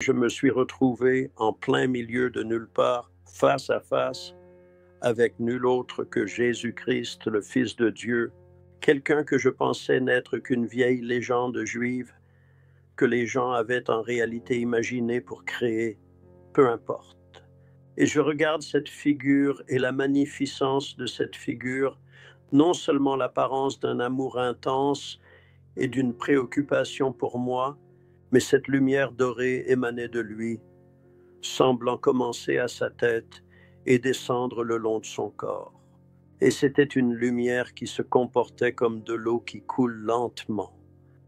Je me suis retrouvé en plein milieu de nulle part, face à face, avec nul autre que Jésus-Christ, le Fils de Dieu, quelqu'un que je pensais n'être qu'une vieille légende juive que les gens avaient en réalité imaginée pour créer, peu importe. Et je regarde cette figure et la magnificence de cette figure, non seulement l'apparence d'un amour intense et d'une préoccupation pour moi, mais cette lumière dorée émanait de lui, semblant commencer à sa tête et descendre le long de son corps. Et c'était une lumière qui se comportait comme de l'eau qui coule lentement.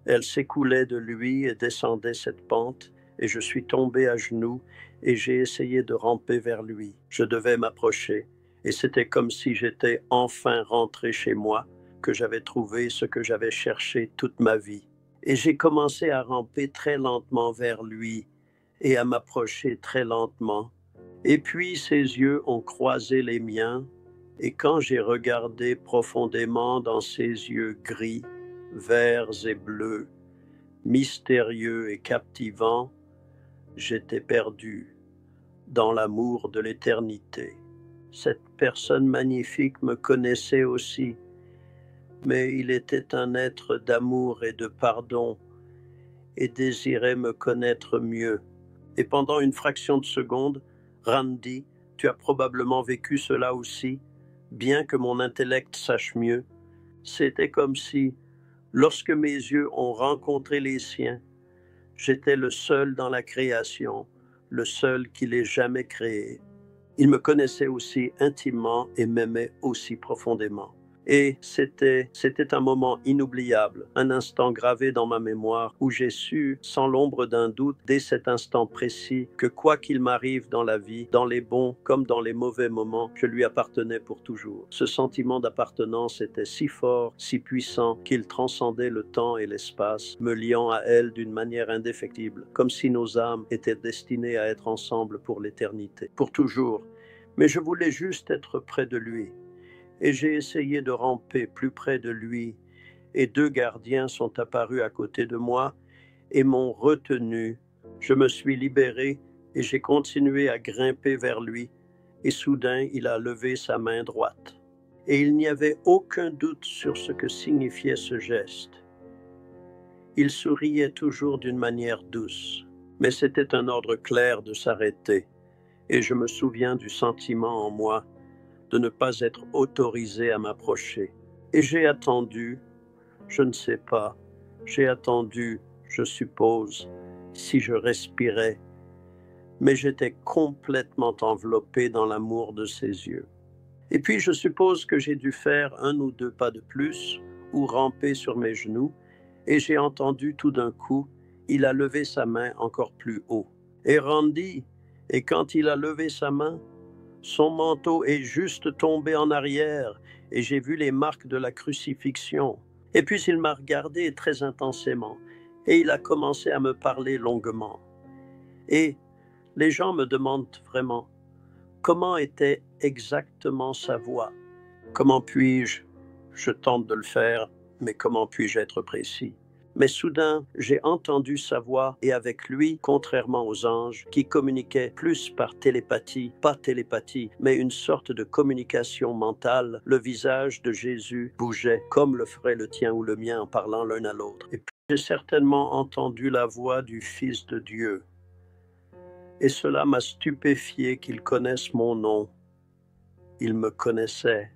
Elle s'écoulait de lui et descendait cette pente, et je suis tombé à genoux et j'ai essayé de ramper vers lui. Je devais m'approcher, et c'était comme si j'étais enfin rentré chez moi, que j'avais trouvé ce que j'avais cherché toute ma vie. Et j'ai commencé à ramper très lentement vers lui et à m'approcher très lentement. Et puis ses yeux ont croisé les miens, et quand j'ai regardé profondément dans ses yeux gris, verts et bleus, mystérieux et captivants, j'étais perdu dans l'amour de l'éternité. Cette personne magnifique me connaissait aussi, mais il était un être d'amour et de pardon et désirait me connaître mieux. Et pendant une fraction de seconde, Randy, tu as probablement vécu cela aussi, bien que mon intellect sache mieux. C'était comme si, lorsque mes yeux ont rencontré les siens, j'étais le seul dans la création, le seul qui l'ait jamais créé. Il me connaissait aussi intimement et m'aimait aussi profondément. Et c'était un moment inoubliable, un instant gravé dans ma mémoire où j'ai su, sans l'ombre d'un doute, dès cet instant précis, que quoi qu'il m'arrive dans la vie, dans les bons comme dans les mauvais moments, je lui appartenais pour toujours. Ce sentiment d'appartenance était si fort, si puissant, qu'il transcendait le temps et l'espace, me liant à elle d'une manière indéfectible, comme si nos âmes étaient destinées à être ensemble pour l'éternité, pour toujours. Mais je voulais juste être près de lui. Et j'ai essayé de ramper plus près de lui, et deux gardiens sont apparus à côté de moi et m'ont retenu. Je me suis libéré et j'ai continué à grimper vers lui, et soudain il a levé sa main droite. Et il n'y avait aucun doute sur ce que signifiait ce geste. Il souriait toujours d'une manière douce, mais c'était un ordre clair de s'arrêter, et je me souviens du sentiment en moi de ne pas être autorisé à m'approcher. Et j'ai attendu, je ne sais pas, j'ai attendu, je suppose, si je respirais, mais j'étais complètement enveloppé dans l'amour de ses yeux. Et puis je suppose que j'ai dû faire un ou deux pas de plus, ou ramper sur mes genoux, et j'ai entendu tout d'un coup, il a levé sa main encore plus haut. Et Randy, et quand il a levé sa main, son manteau est juste tombé en arrière et j'ai vu les marques de la crucifixion. Et puis il m'a regardé très intensément et il a commencé à me parler longuement. Et les gens me demandent vraiment comment était exactement sa voix. Comment je tente de le faire, mais comment puis-je être précis? Mais soudain, j'ai entendu sa voix et avec lui, contrairement aux anges, qui communiquaient plus par télépathie, pas télépathie, mais une sorte de communication mentale, le visage de Jésus bougeait comme le ferait le tien ou le mien en parlant l'un à l'autre. Et puis j'ai certainement entendu la voix du Fils de Dieu. Et cela m'a stupéfié qu'il connaisse mon nom. Il me connaissait.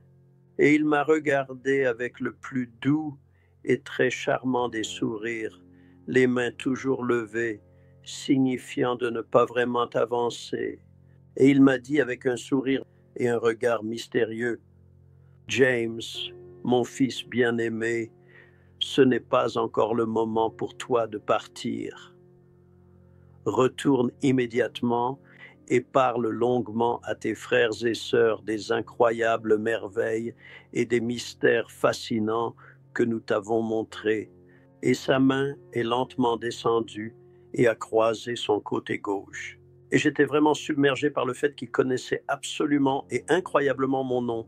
Et il m'a regardé avec le plus doux et très charmant des sourires, les mains toujours levées, signifiant de ne pas vraiment avancer. Et il m'a dit avec un sourire et un regard mystérieux, « James, mon fils bien-aimé, ce n'est pas encore le moment pour toi de partir. Retourne immédiatement et parle longuement à tes frères et sœurs des incroyables merveilles et des mystères fascinants que nous t'avons montrés. » Et sa main est lentement descendue et a croisé son côté gauche. Et j'étais vraiment submergé par le fait qu'il connaissait absolument et incroyablement mon nom.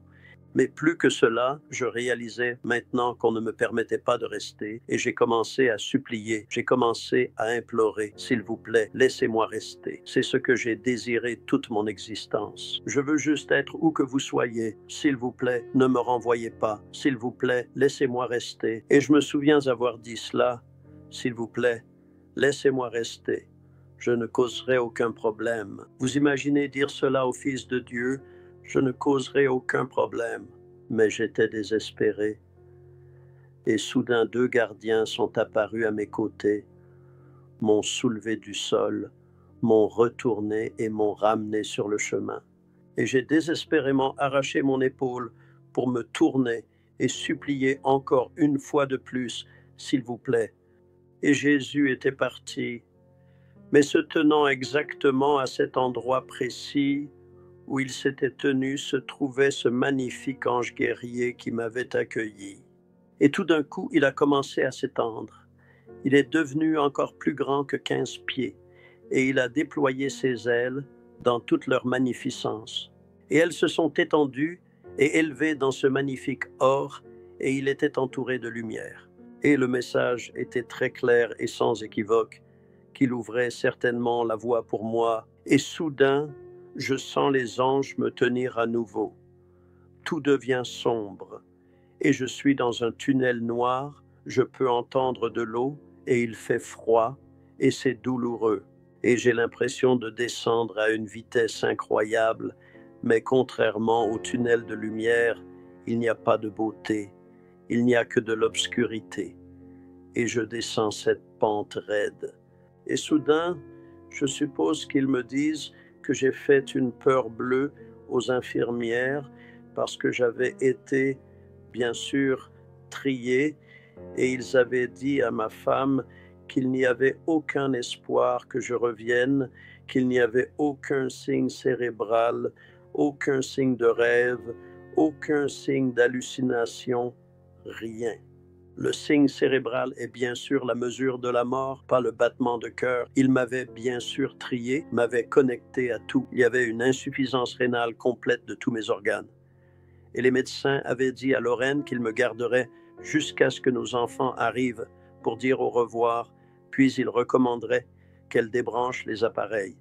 Mais plus que cela, je réalisais maintenant qu'on ne me permettait pas de rester et j'ai commencé à supplier, j'ai commencé à implorer, s'il vous plaît, laissez-moi rester. C'est ce que j'ai désiré toute mon existence. Je veux juste être où que vous soyez. S'il vous plaît, ne me renvoyez pas. S'il vous plaît, laissez-moi rester. Et je me souviens avoir dit cela, s'il vous plaît, laissez-moi rester. Je ne causerai aucun problème. Vous imaginez dire cela au Fils de Dieu? Je ne causerai aucun problème. Mais j'étais désespéré. Et soudain 2 gardiens sont apparus à mes côtés, m'ont soulevé du sol, m'ont retourné et m'ont ramené sur le chemin. Et j'ai désespérément arraché mon épaule pour me tourner et supplier encore une fois de plus, s'il vous plaît. Et Jésus était parti, mais se tenant exactement à cet endroit précis où il s'était tenu se trouvait ce magnifique ange guerrier qui m'avait accueilli. Et tout d'un coup, il a commencé à s'étendre. Il est devenu encore plus grand que 15 pieds, et il a déployé ses ailes dans toute leur magnificence. Et elles se sont étendues et élevées dans ce magnifique or, et il était entouré de lumière. Et le message était très clair et sans équivoque, qu'il ouvrait certainement la voie pour moi. Et soudain, je sens les anges me tenir à nouveau. Tout devient sombre, et je suis dans un tunnel noir, je peux entendre de l'eau, et il fait froid, et c'est douloureux. Et j'ai l'impression de descendre à une vitesse incroyable, mais contrairement au tunnel de lumière, il n'y a pas de beauté, il n'y a que de l'obscurité. Et je descends cette pente raide. Et soudain, je suppose qu'ils me disent que j'ai fait une peur bleue aux infirmières parce que j'avais été, bien sûr, trié, et ils avaient dit à ma femme qu'il n'y avait aucun espoir que je revienne, qu'il n'y avait aucun signe cérébral, aucun signe de rêve, aucun signe d'hallucination, rien. Le signe cérébral est bien sûr la mesure de la mort, pas le battement de cœur. Il m'avait bien sûr trié, m'avait connecté à tout. Il y avait une insuffisance rénale complète de tous mes organes. Et les médecins avaient dit à Lorraine qu'ils me garderaient jusqu'à ce que nos enfants arrivent pour dire au revoir, puis ils recommanderaient qu'elle débranche les appareils.